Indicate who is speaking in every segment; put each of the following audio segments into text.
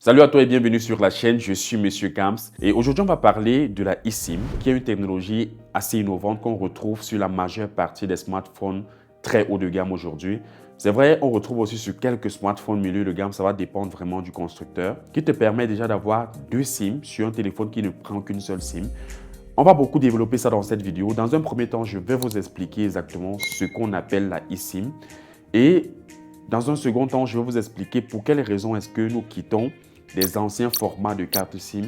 Speaker 1: Salut à toi et bienvenue sur la chaîne, je suis Monsieur Kams et aujourd'hui on va parler de la eSIM qui est une technologie assez innovante qu'on retrouve sur la majeure partie des smartphones très haut de gamme aujourd'hui. C'est vrai, on retrouve aussi sur quelques smartphones milieu de gamme, ça va dépendre vraiment du constructeur, qui te permet déjà d'avoir deux SIM sur un téléphone qui ne prend qu'une seule SIM. On va beaucoup développer ça dans cette vidéo. Dans un premier temps, je vais vous expliquer exactement ce qu'on appelle la eSIM et dans un second temps, je vais vous expliquer pour quelles raisons est-ce que nous quittons des anciens formats de carte SIM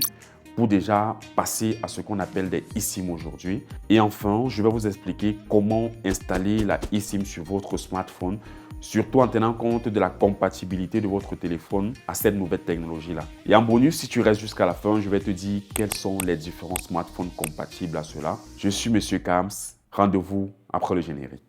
Speaker 1: pour déjà passer à ce qu'on appelle des eSIM aujourd'hui. Et enfin, je vais vous expliquer comment installer la eSIM sur votre smartphone, surtout en tenant compte de la compatibilité de votre téléphone à cette nouvelle technologie-là. Et en bonus, si tu restes jusqu'à la fin, je vais te dire quels sont les différents smartphones compatibles à cela. Je suis Monsieur Kams. Rendez-vous après le générique.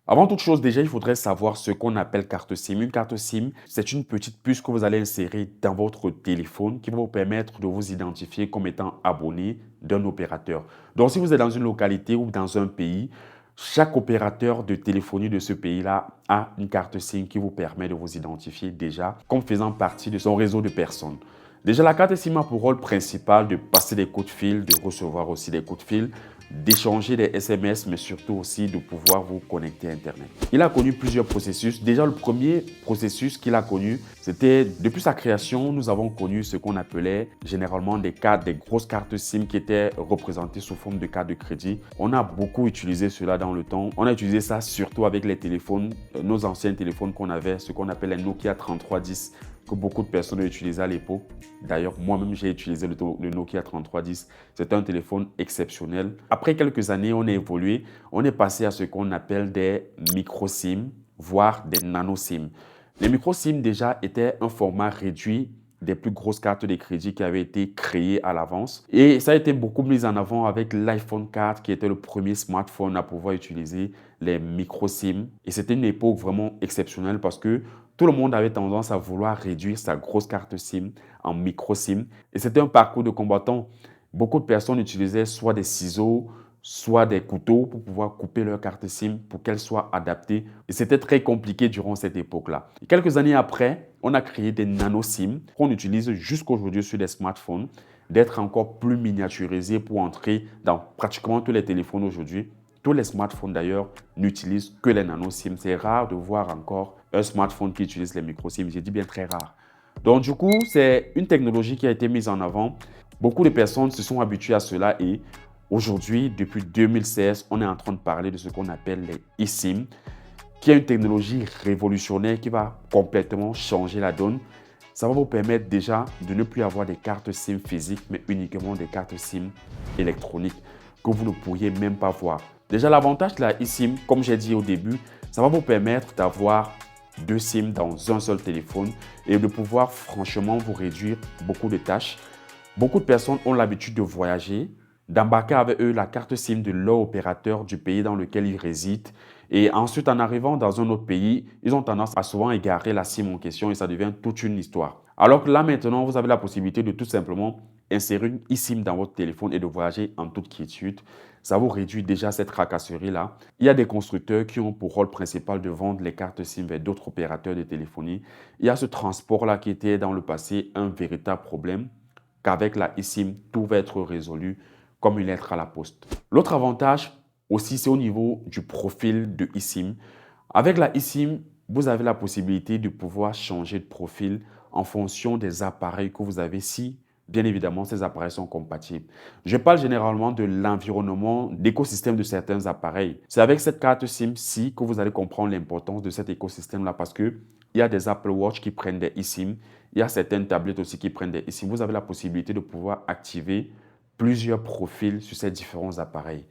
Speaker 1: Avant toute chose, déjà, il faudrait savoir ce qu'on appelle carte SIM. Une carte SIM, c'est une petite puce que vous allez insérer dans votre téléphone qui va vous permettre de vous identifier comme étant abonné d'un opérateur. Donc, si vous êtes dans une localité ou dans un pays, chaque opérateur de téléphonie de ce pays-là a une carte SIM qui vous permet de vous identifier déjà comme faisant partie de son réseau de personnes. Déjà, la carte SIM a pour rôle principal de passer des coups de fil, de recevoir aussi des coups de fil, d'échanger des SMS, mais surtout aussi de pouvoir vous connecter à Internet. Il a connu plusieurs processus. Déjà, le premier processus qu'il a connu, c'était depuis sa création, nous avons connu ce qu'on appelait généralement des grosses cartes SIM qui étaient représentées sous forme de cartes de crédit. On a beaucoup utilisé cela dans le temps. On a utilisé ça surtout avec les téléphones, nos anciens téléphones qu'on avait, ce qu'on appelle les Nokia 3310, que beaucoup de personnes utilisaient à l'époque. D'ailleurs, moi-même, j'ai utilisé le Nokia 3310. C'était un téléphone exceptionnel. Après quelques années, on a évolué. On est passé à ce qu'on appelle des micro-SIM, voire des nano-SIM. Les micro-SIM, déjà, étaient un format réduit des plus grosses cartes de crédit qui avaient été créées à l'avance. Et ça a été beaucoup mis en avant avec l'iPhone 4 qui était le premier smartphone à pouvoir utiliser les micro-SIM. Et c'était une époque vraiment exceptionnelle parce que tout le monde avait tendance à vouloir réduire sa grosse carte SIM en micro-SIM. Et c'était un parcours de combattant. Beaucoup de personnes utilisaient soit des ciseaux, soit des couteaux pour pouvoir couper leur carte SIM pour qu'elle soit adaptée. Et c'était très compliqué durant cette époque-là. Quelques années après, on a créé des nano-SIM qu'on utilise jusqu'aujourd'hui sur des smartphones, d'être encore plus miniaturisés pour entrer dans pratiquement tous les téléphones aujourd'hui. Tous les smartphones d'ailleurs n'utilisent que les nano-SIM. C'est rare de voir encore un smartphone qui utilise les micro-SIM. J'ai dit bien très rare. Donc du coup, c'est une technologie qui a été mise en avant. Beaucoup de personnes se sont habituées à cela et aujourd'hui, depuis 2016, on est en train de parler de ce qu'on appelle les eSIM, qui est une technologie révolutionnaire qui va complètement changer la donne. Ça va vous permettre déjà de ne plus avoir des cartes SIM physiques, mais uniquement des cartes SIM électroniques que vous ne pourriez même pas voir. Déjà, l'avantage de la eSIM, comme j'ai dit au début, ça va vous permettre d'avoir deux SIM dans un seul téléphone et de pouvoir franchement vous réduire beaucoup de tâches. Beaucoup de personnes ont l'habitude de voyager, d'embarquer avec eux la carte SIM de leur opérateur du pays dans lequel ils résident. Et ensuite, en arrivant dans un autre pays, ils ont tendance à souvent égarer la SIM en question et ça devient toute une histoire. Alors que là, maintenant, vous avez la possibilité de tout simplement insérer une eSIM dans votre téléphone et de voyager en toute quiétude. Ça vous réduit déjà cette tracasserie-là. Il y a des constructeurs qui ont pour rôle principal de vendre les cartes SIM vers d'autres opérateurs de téléphonie. Il y a ce transport-là qui était dans le passé un véritable problème, qu'avec la eSIM, tout va être résolu comme une lettre à la poste. L'autre avantage aussi, c'est au niveau du profil de eSIM. Avec la eSIM, vous avez la possibilité de pouvoir changer de profil en fonction des appareils que vous avez si, bien évidemment, ces appareils sont compatibles. Je parle généralement de l'environnement, d'écosystème de certains appareils. C'est avec cette carte SIM-ci que vous allez comprendre l'importance de cet écosystème-là parce qu'il y a des Apple Watch qui prennent des eSIM, il y a certaines tablettes aussi qui prennent des eSIM. Vous avez la possibilité de pouvoir activer plusieurs profils sur ces différents appareils.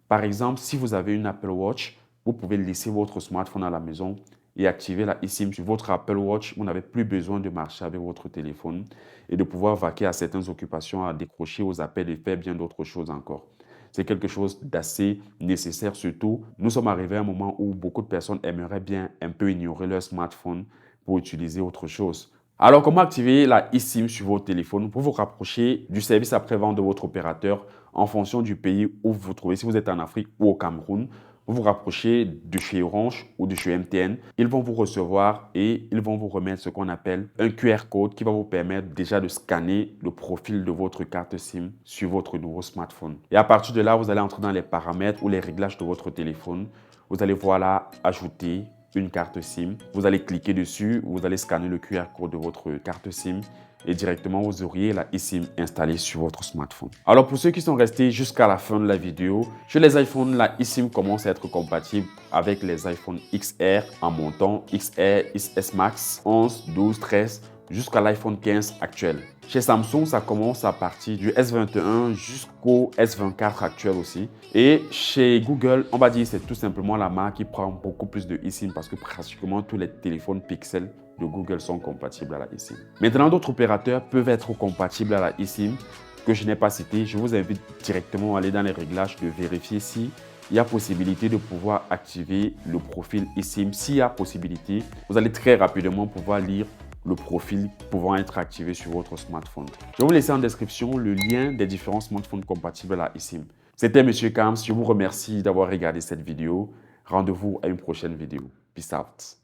Speaker 1: Par exemple, si vous avez une Apple Watch, vous pouvez laisser votre smartphone à la maison et activer la eSIM sur votre Apple Watch. Vous n'avez plus besoin de marcher avec votre téléphone et de pouvoir vaquer à certaines occupations, à décrocher aux appels et faire bien d'autres choses encore. C'est quelque chose d'assez nécessaire, surtout nous sommes arrivés à un moment où beaucoup de personnes aimeraient bien un peu ignorer leur smartphone pour utiliser autre chose. Alors, comment activer la eSIM sur votre téléphone pour vous rapprocher du service après-vente de votre opérateur en fonction du pays où vous vous trouvez, si vous êtes en Afrique ou au Cameroun? vous vous rapprochez de chez Orange ou de chez MTN, ils vont vous recevoir et ils vont vous remettre ce qu'on appelle un QR code qui va vous permettre déjà de scanner le profil de votre carte SIM sur votre nouveau smartphone. Et à partir de là, vous allez entrer dans les paramètres ou les réglages de votre téléphone. Vous allez voir là, ajouter une carte SIM. Vous allez cliquer dessus, vous allez scanner le QR code de votre carte SIM et directement vous auriez la eSIM installée sur votre smartphone. Alors pour ceux qui sont restés jusqu'à la fin de la vidéo, chez les iPhones, la eSIM commence à être compatible avec les iPhone XR en montant, XR, XS Max, 11, 12, 13 jusqu'à l'iPhone 15 actuel. Chez Samsung, ça commence à partir du S21 jusqu'au S24 actuel aussi. Et chez Google, on va dire que c'est tout simplement la marque qui prend beaucoup plus de eSIM parce que pratiquement tous les téléphones Pixel de Google sont compatibles à la eSIM. Maintenant, d'autres opérateurs peuvent être compatibles à la eSIM que je n'ai pas cité. Je vous invite directement à aller dans les réglages de vérifier si il y a possibilité de pouvoir activer le profil eSIM. S'il y a possibilité, vous allez très rapidement pouvoir lire le profil pouvant être activé sur votre smartphone. Je vais vous laisser en description le lien des différents smartphones compatibles à la eSIM. C'était Monsieur Kams. Je vous remercie d'avoir regardé cette vidéo. Rendez-vous à une prochaine vidéo. Peace out.